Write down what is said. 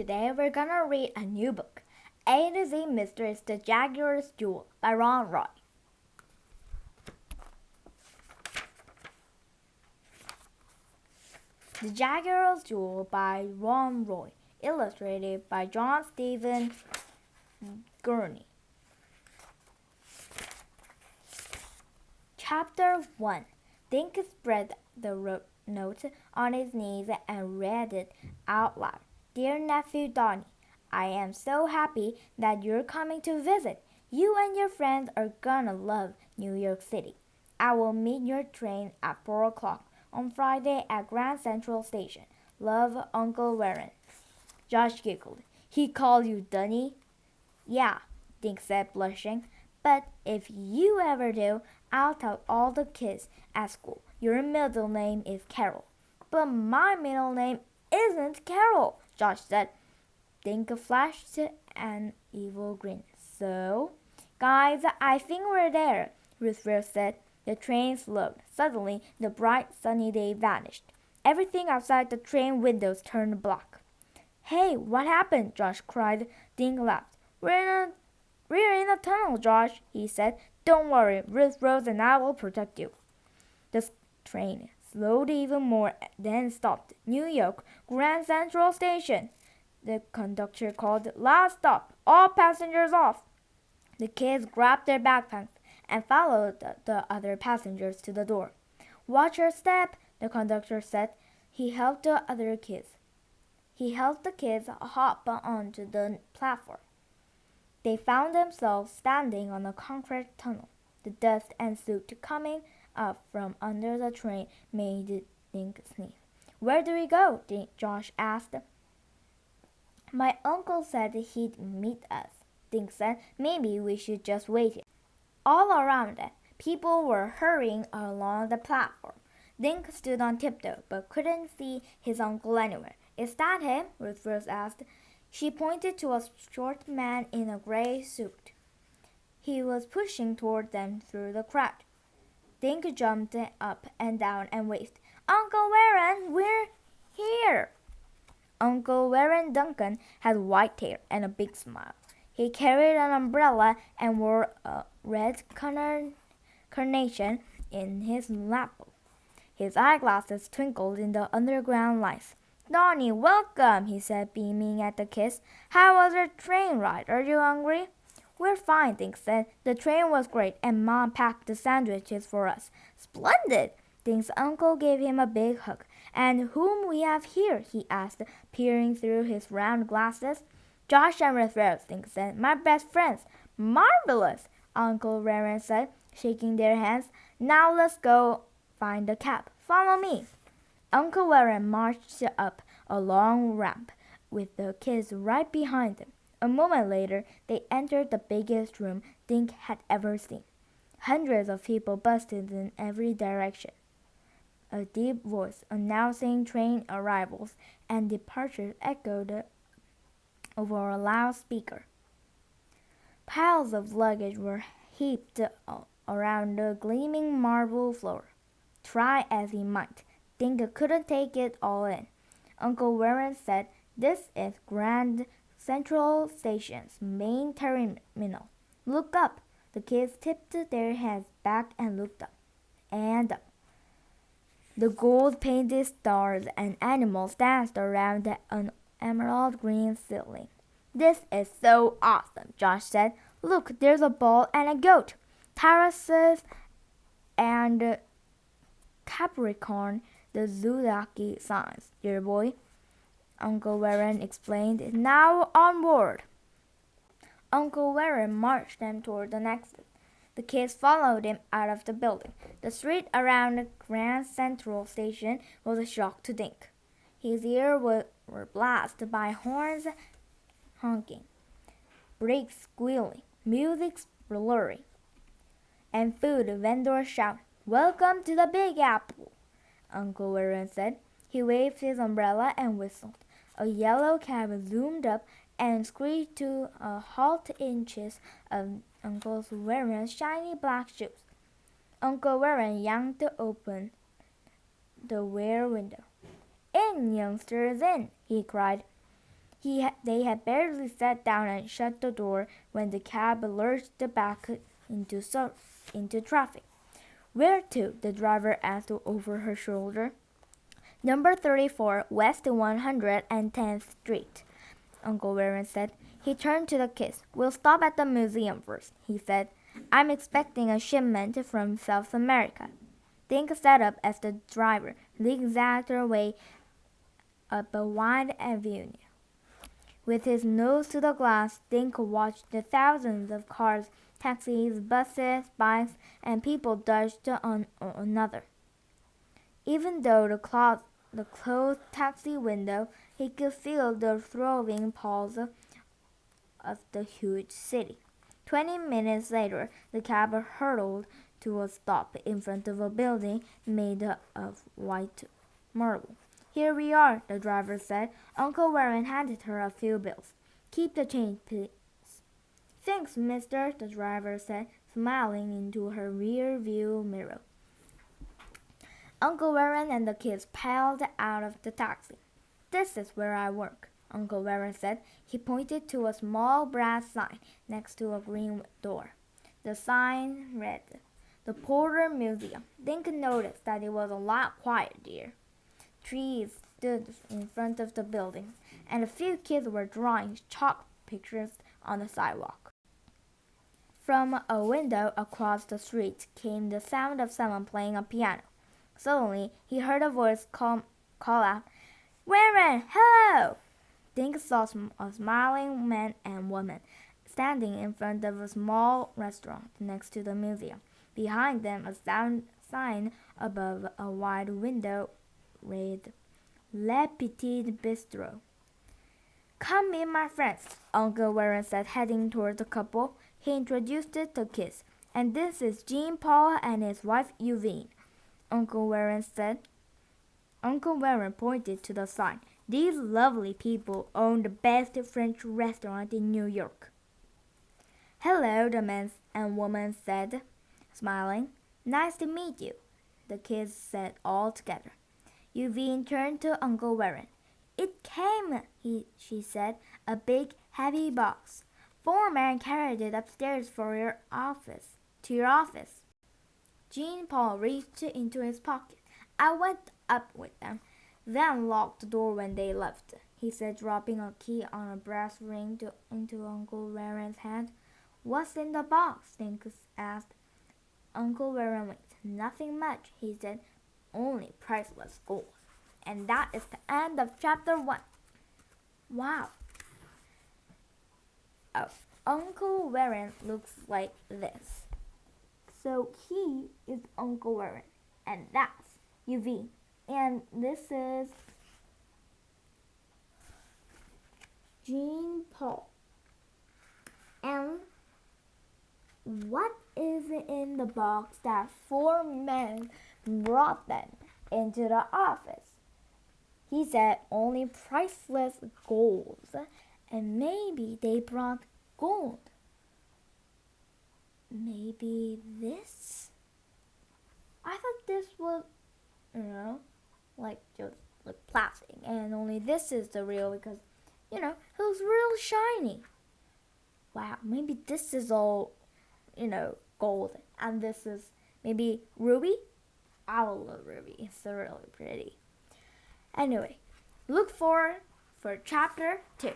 Today we're gonna read a new book, A to Z Mysteries, The Jaguar's Jewel by Ron Roy. The Jaguar's Jewel by Ron Roy, illustrated by John Stephen Gurney. Chapter 1. Dink spread the note on his knees and read it out loud. Dear nephew Donnie, I am so happy that you're coming to visit. You and your friends are gonna love New York City. I will meet your train at 4 o'clock on Friday at Grand Central Station. Love, Uncle Warren. Josh giggled. He called you Dunny? Yeah, Dink said, blushing. But if you ever do, I'll tell all the kids at school your middle name is Carol. But my middle name isn't Carol, Josh said. Dink flashed an evil grin. So, guys, I think we're there, Roosevelt said. The train slowed. Suddenly, the bright sunny day vanished. Everything outside the train windows turned black. Hey, what happened? Josh cried. Dink laughed. We're in a tunnel, Josh, he said. Don't worry, Ruth Rose and I will protect you. The train slowed even more, then stopped. New York, Grand Central Station. The conductor called, last stop, all passengers off. The kids grabbed their backpacks and followed the other passengers to the door. Watch your step, the conductor said. He helped the kids hop onto the platform. They found themselves standing on a concrete tunnel. The dust and soot coming up from under the train made Dink sneeze. Where do we go? Josh asked. My uncle said he'd meet us. Dink said maybe we should just wait here. All around them, people were hurrying along the platform. Dink stood on tiptoe but couldn't see his uncle anywhere. Is that him? Ruth Rose asked. She pointed to a short man in a gray suit. He was pushing toward them through the crowd. Dink jumped up and down and waved. Uncle Warren, we're here! Uncle Warren Duncan had white hair and a big smile. He carried an umbrella and wore a red carnation in his lapel. His eyeglasses twinkled in the underground lights. Donnie, welcome, he said, beaming at the kids. How was your train ride? Are you hungry? We're fine, Dink said. The train was great, and Mom packed the sandwiches for us. Splendid! Dink's uncle gave him a big hug. And whom we have here? He asked, peering through his round glasses. Josh and Ruth Rose, Dink said. My best friends. Marvelous, Uncle Warren said, shaking their hands. Now let's go find the cab. Follow me. Uncle Warren marched up a long ramp with the kids right behind him. A moment later, they entered the biggest room Dink had ever seen. Hundreds of people bustled in every direction. A deep voice announcing train arrivals and departures echoed over a loudspeaker. Piles of luggage were heaped around the gleaming marble floor. Try as he might, Dink couldn't take it all in. Uncle Warren said, This is Grand Central Station's main terminal. Look up. The kids tipped their heads back and looked up. And up. The gold-painted stars and animals danced around an emerald green ceiling. This is so awesome, Josh said. Look, there's a ball and a goat. Taurus and Capricorn, the zodiac signs, dear boy, Uncle Warren explained. Now on board. Uncle Warren marched them toward the exit. The kids followed him out of the building. The street around Grand Central Station was a shock to Dink. His ears were blasted by horns honking, brakes squealing, music blurring, and food vendors shouting, Welcome to the Big Apple, Uncle Warren said. He waved his umbrella and whistled. A yellow cab zoomed up and screeched to a halt inches of Uncle Warren's shiny black shoes. Uncle Warren yanked open the rear window. In, youngsters, in, he cried. They had barely sat down and shut the door when the cab lurched back into traffic. Where to? The driver asked over her shoulder. Number 34, West 110th Street, Uncle Warren said. He turned to the kids. We'll stop at the museum first, he said. I'm expecting a shipment from South America. Dink sat up as the driver zigzagged her way up a wide avenue. With his nose to the glass, Dink watched the thousands of cars, taxis, buses, bikes, and people dodged on another. Even though the closed taxi window, he could feel the throbbing pulse of the huge city. 20 minutes later, the cab hurtled to a stop in front of a building made of white marble. Here we are, the driver said. Uncle Warren handed her a few bills. Keep the change, please. Thanks, mister, the driver said, smiling into her rear view mirror. Uncle Warren and the kids piled out of the taxi. This is where I work, Uncle Warren said. He pointed to a small brass sign next to a green door. The sign read, The Porter Museum. Dink noticed that it was a lot quieter. Trees stood in front of the building, and a few kids were drawing chalk pictures on the sidewalk. From a window across the street came the sound of someone playing a piano. Suddenly, he heard a voice call out, Warren, hello! Dink saw a smiling man and woman standing in front of a small restaurant next to the museum. Behind them, a sign above a wide window read, Le Petit Bistro. Come in, my friends, Uncle Warren said, heading toward the couple. He introduced it to kids. And this is Jean Paul and his wife Eugene, Uncle Warren said. Uncle Warren pointed to the sign. These lovely people own the best French restaurant in New York. Hello, the man and woman said, smiling. Nice to meet you, the kids said all together. Eugene turned to Uncle Warren. It came, she said, a big, heavy box. 4 men carried it upstairs to your office. Jean Paul reached into his pocket. I went up with them, then locked the door when they left, he said, dropping a key on a brass ring into Uncle Warren's hand. What's in the box? Dink asked. Uncle Warren winked. Nothing much, he said. Only priceless gold. And that is the end of chapter 1. Wow. Oh, Uncle Warren looks like this. So he is Uncle Warren, and that's Eugene. And this is Jean Paul. And what is in the box that 4 men brought them into the office? He said only priceless gold, and maybe they brought gold. Maybe this? I thought this was, like just like plastic, and only this is the real because, it was real shiny. Wow, maybe this is all, gold, and this is maybe ruby. I love ruby. It's really pretty. Anyway, look for chapter 2.